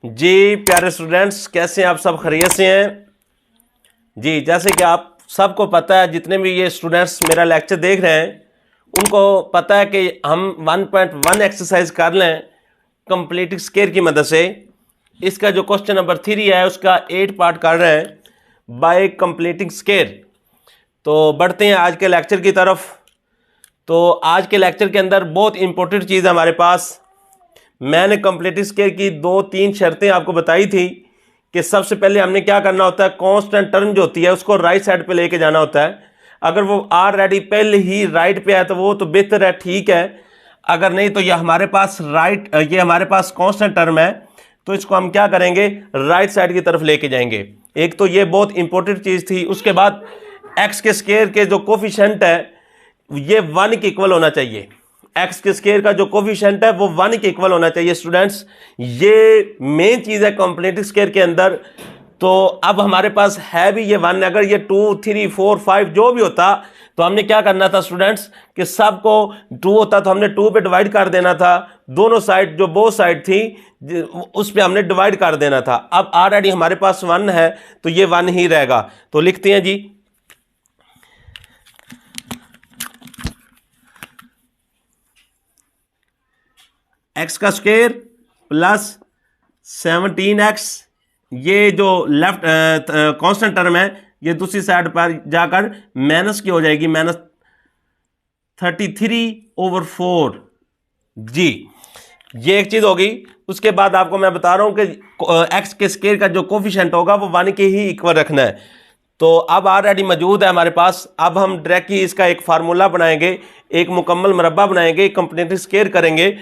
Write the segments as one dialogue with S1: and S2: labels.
S1: जी प्यारे स्टूडेंट्स, कैसे हैं आप? सब खैरियत से हैं जी। जैसे कि आप सबको पता है, जितने भी ये स्टूडेंट्स मेरा लेक्चर देख रहे हैं उनको पता है कि हम 1.1 एक्सरसाइज कर लें कंप्लीटिंग स्क्वायर की मदद से। इसका जो क्वेश्चन नंबर 3 है उसका 8 पार्ट कर रहे हैं बाय कंप्लीटिंग स्क्वायर। तो बढ़ते हैं आज के लेक्चर की तरफ। तो आज के लेक्चर के अंदर बहुत इंपॉर्टेंट चीज़ है हमारे पास। मैंने कंप्लीटिंग स्क्वायर की 2-3 शर्तें आपको बताई थी कि सबसे पहले हमने क्या करना होता है, कांस्टेंट टर्म जो होती है उसको राइट साइड पे लेके जाना होता है। अगर वो ऑलरेडी पहले ही राइट पे है तो वो तो बेहतर है, ठीक है। अगर नहीं तो ये हमारे पास हमारे पास कांस्टेंट टर्म है, तो इसको हम क्या करेंगे, राइट साइड की तरफ लेके जाएंगे। एक तो ये बहुत इंपॉर्टेंट चीज़ थी। उसके बाद एक्स के स्क्वायर के जो कोफिशिएंट है ये 1 के इक्वल होना चाहिए। एक्स के स्क्वायर का जो कोफिशिएंट है वो 1 के इक्वल होना चाहिए स्टूडेंट्स। ये मेन चीज़ है कंप्लीटिंग स्क्वायर के अंदर। तो अब हमारे पास है भी ये 1। अगर ये 2, 3, 4, 5 जो भी होता तो हमने क्या करना था स्टूडेंट्स कि सबको 2 होता तो हमने 2 पे डिवाइड कर देना था। दोनों साइड जो बोथ साइड थी उस पे हमने डिवाइड कर देना था। अब ऑलरेडी हमारे पास 1 है तो ये 1 ही रहेगा। तो लिखते हैं जी, एक्स का स्क्वायर प्लस 17x, ये जो लेफ्ट कांस्टेंट टर्म है ये दूसरी साइड पर जाकर माइनस की हो जाएगी, -33/4 जी। ये एक चीज होगी। उसके बाद आपको मैं बता रहा हूं कि एक्स के स्क्वायर का जो कोफिशिएंट होगा वो 1 के ही इक्वल रखना है। तो अब ऑलरेडी मौजूद है हमारे पास। अब हम डायरेक्ट ही इसका एक फार्मूला बनाएंगे, एक मुकम्मल मरबा बनाएंगे, कंप्लीटिंग स्क्वायर करेंगे।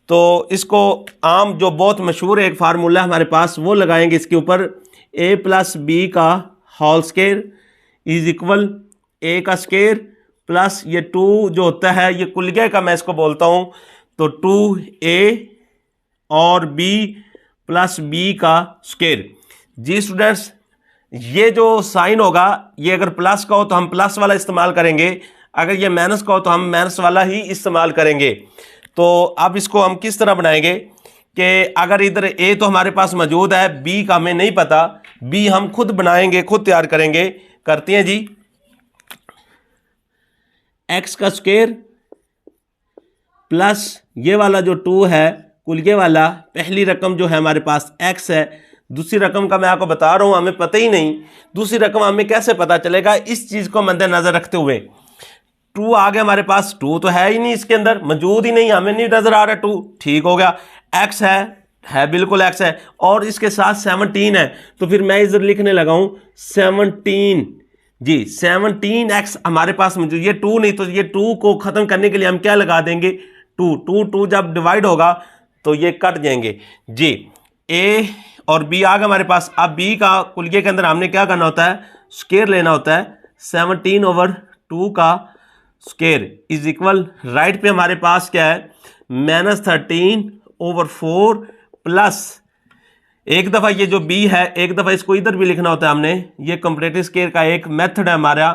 S1: तो इसको आम जो बहुत मशहूर एक फार्मूला हमारे पास वो लगाएंगे इसके ऊपर। a + b का whole square is equal a का स्क्वायर प्लस ये 2 जो होता है ये कुलिया का मैं इसको बोलता हूं, तो 2a और b + b का स्क्वायर। जी स्टूडेंट्स, ये जो साइन होगा ये अगर प्लस का हो तो हम प्लस वाला इस्तेमाल करेंगे, अगर ये माइनस का हो तो हम माइनस वाला ही इस्तेमाल करेंगे। तो अब इसको हम किस तरह बनाएंगे कि अगर इधर a तो हमारे पास मौजूद है, b का हमें नहीं पता, b हम खुद बनाएंगे, खुद तैयार करेंगे। करते हैं जी, x का स्क्वायर प्लस ये वाला जो 2 है कुलिये वाला, पहली रकम जो है हमारे पास x है, दूसरी रकम का मैं आपको बता रहा हूं हमें पता ही नहीं। दूसरी रकम हमें कैसे पता चलेगा, इस चीज को मद्देनजर रखते हुए 2 आ गया हमारे पास। 2 तो है ही नहीं, इसके अंदर मौजूद ही नहीं, हमें नहीं नजर आ रहा 2, ठीक हो गया। x है बिल्कुल x है, और इसके साथ 17 है, तो फिर मैं इधर लिखने लगा हूं 17 जी। 17x हमारे पास मौजूद, ये 2 नहीं तो ये 2 को खत्म करने के लिए हम क्या लगा देंगे, 2 जब डिवाइड होगा तो ये कट जाएंगे जी। a और b आ गया हमारे पास। अब b का कुलिये के अंदर हमने क्या करना होता है, स्क्वायर लेना होता है। 17/2 का स्क्वायर इज इक्वल, राइट पे हमारे पास क्या है, -13/4 प्लस एक दफ़ा ये जो b है, एक दफ़ा इसको इधर भी लिखना होता है हमने। ये कंप्लीटिंग स्क्वायर का एक मेथड है हमारा,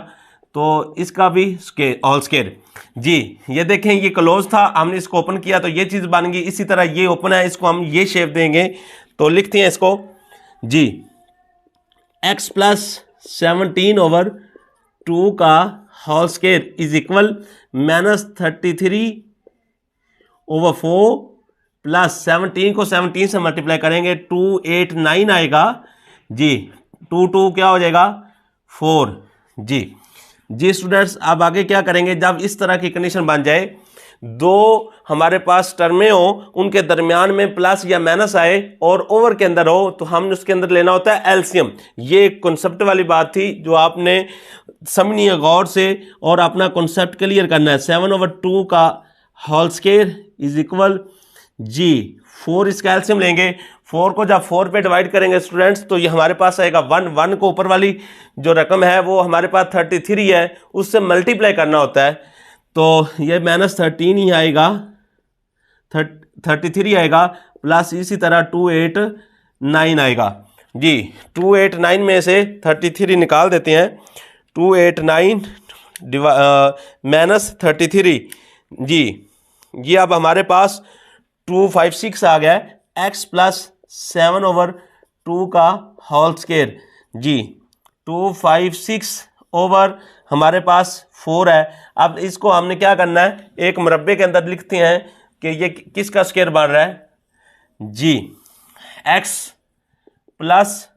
S1: तो इसका भी स्क्वायर होल स्क्वायर जी। ये देखें ये क्लोज था, हमने इसको ओपन किया तो ये चीज़ बन गई। इसी तरह ये ओपन है, इसको हम ये शेप देंगे। तो लिखते हैं इसको जी, x + 17/2 का whole square is equal -33/4 plus 17 को 17 से मल्टीप्लाई करेंगे 289 आएगा जी। 2 क्या हो जाएगा, 4 जी। जी स्टूडेंट्स, अब आगे क्या करेंगे, जब इस तरह की कंडीशन बन जाए, दो हमारे पास टर्में हो, उनके दरमियान में प्लस या माइनस आए और ओवर के अंदर हो, तो हमने उसके अंदर लेना होता है एलसीएम। ये कॉन्सेप्ट वाली बात थी जो आपने समझनी है गौर से और अपना कॉन्सेप्ट क्लियर करना है। 7/2 का होल स्क्वायर इज इक्वल जी 4, इसका एलसीएम लेंगे। 4 को जब 4 पे डिवाइड करेंगे स्टूडेंट्स तो ये हमारे पास आएगा 1 को ऊपर वाली जो रकम है वो हमारे पास 33 है, उससे मल्टीप्लाई करना होता है। तो ये -13 ही आएगा, 33 आएगा, प्लस इसी तरह 289 आएगा जी। 289 में से 33 निकाल देते हैं। 289 -33 जी। ये अब हमारे पास 256 आ गया है। x + 7/2 का होल स्क्वायर। जी 256 ओवर हमारे पास 4 है। अब इसको हमने क्या करना है, एक मुरब्बे के अंदर लिखते हैं कि ये किसका स्क्वायर बन रहा है। जी x प्लस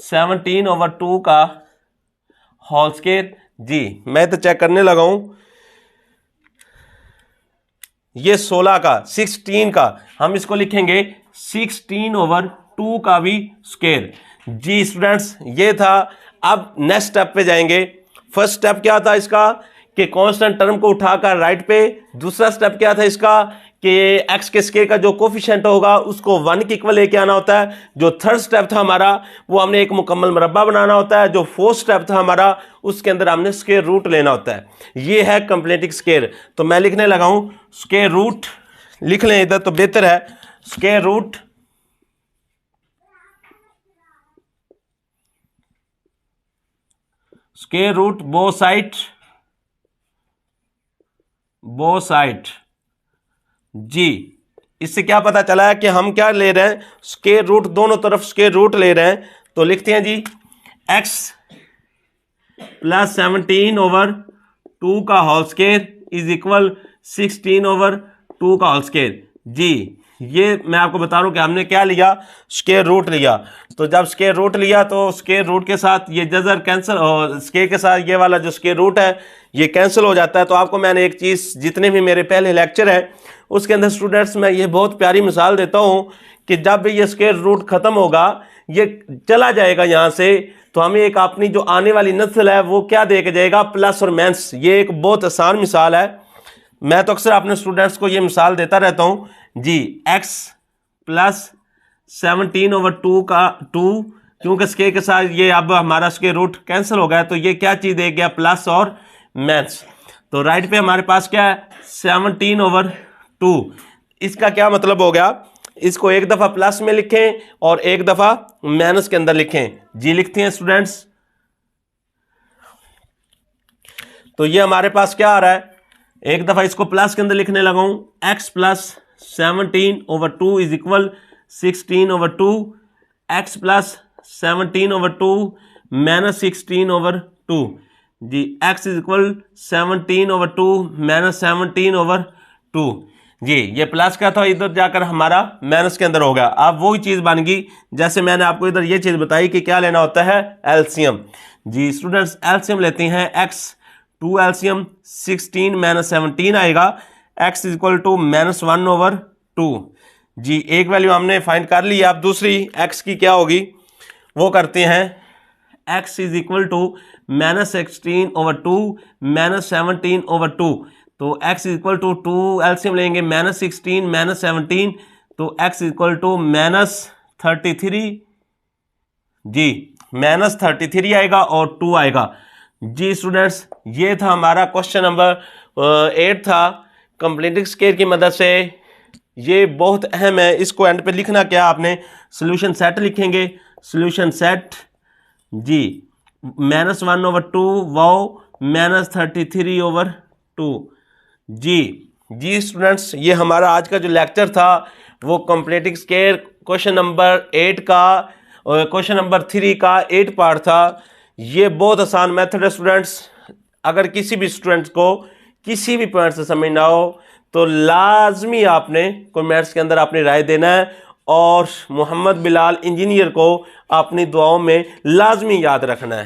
S1: 17/2 का होल स्क्वायर। जी मैं तो चेक करने लगा हूं, ये 16 का 16 का हम इसको लिखेंगे 16/2 का भी स्क्वायर। जी स्टूडेंट्स ये था। अब नेक्स्ट स्टेप पे जाएंगे। फर्स्ट स्टेप क्या था इसका कि कांस्टेंट टर्म को उठाकर राइट पे। दूसरा स्टेप क्या था इसका कि एक्स के स्क्वायर का जो कोफिशिएंट होगा उसको 1 के इक्वल लेके आना होता है। जो थर्ड स्टेप था हमारा वो हमने एक मुकम्मल मुरब्बा बनाना होता है। जो फोर्थ स्टेप था हमारा उसके अंदर हमने स्क्वायर रूट लेना होता है। ये है कंप्लीटिंग स्क्वायर। तो मैं लिखने लगा हूं स्क्वायर रूट, लिख लें इधर तो बेहतर है। Square root both side. जी इससे क्या पता चला है कि हम क्या ले रहे हैं, स्क्वायर रूट, दोनों तरफ स्क्वायर रूट ले रहे हैं। तो लिखते हैं जी x प्लस 17/2 का होल स्क्वायर इज इक्वल 16/2 का होल स्क्वायर। जी ये मैं आपको बता रहा हूं कि हमने क्या लिया, स्क्वायर रूट लिया। तो जब स्क्वायर रूट लिया तो स्क्वायर रूट के साथ ये जजर कैंसिल, और स्क्वायर के साथ ये वाला जो स्क्वायर रूट है ये कैंसिल हो जाता है। तो आपको मैंने एक चीज़, जितने भी मेरे पहले लेक्चर है उसके अंदर स्टूडेंट्स मैं ये बहुत प्यारी मिसाल देता हूं कि जब भी ये स्क्वायर रूट खत्म होगा, ये चला जाएगा यहाँ से, तो हमें एक अपनी जो आने वाली नस्ल है वो क्या दे के जाएगा, प्लस और माइनस। ये एक बहुत आसान मिसाल है। मैं तो अक्सर अपने स्टूडेंट्स को ये मिसाल देता रहता हूं। जी x प्लस 17/2 का 2, क्योंकि स्क्वायर के साथ ये अब हमारा स्क्वायर रूट कैंसिल हो गया, तो ये क्या चीज़ दे गया, प्लस और माइनस। तो राइट पे हमारे पास क्या है 17/2। इसका क्या मतलब हो गया, इसको एक दफ़ा प्लस में लिखें और एक दफ़ा माइनस के अंदर लिखें। जी लिखते हैं स्टूडेंट्स। तो ये हमारे पास क्या आ रहा है, एक दफ़ा इसको प्लस के अंदर लिखने लगा हूं, x plus 17/2 is equal 16/2, x plus 17/2 minus 16/2। जी x इज इक्वल 17/2 माइनस 17/2। जी ये प्लस का था, इधर जाकर हमारा माइनस के अंदर हो गया। अब वही चीज़ बन गई जैसे मैंने आपको इधर ये चीज़ बताई कि क्या लेना होता है, एलसीएम। जी स्टूडेंट्स एलसीएम लेते हैं, x 2 एलसीएम 16 माइनस 17 आएगा, x इज इक्वल टू -1/2। जी एक वैल्यू हमने फाइंड कर ली। अब दूसरी x की क्या होगी वो करते हैं, x is equal to -16/2 minus 17/2। तो x is equal to 2 LCM लेंगे, -16 माइनस 17, तो x इज इक्वल टू -33। जी -33 आएगा और 2 आएगा। जी स्टूडेंट्स ये था हमारा क्वेश्चन नंबर 8 था कंप्लीटिंग स्क्वायर की मदद से। ये बहुत अहम है, इसको एंड पे लिखना क्या, आपने सोल्यूशन सेट लिखेंगे। सोल्यूशन सेट जी -1/2 वाओ -33/2। जी स्टूडेंट्स ये हमारा आज का जो लेक्चर था वो कंप्लीटिंग स्क्वायर क्वेश्चन नंबर 8 का और क्वेश्चन नंबर 3 का 8 पार्ट था। ये बहुत आसान मेथड है स्टूडेंट्स। अगर किसी भी स्टूडेंट्स को किसी भी पॉइंट से समझ ना हो तो लाजमी आपने कमेंट्स के अंदर अपनी राय देना है, और मोहम्मद बिलाल इंजीनियर को अपनी दुआओं में लाजमी याद रखना है।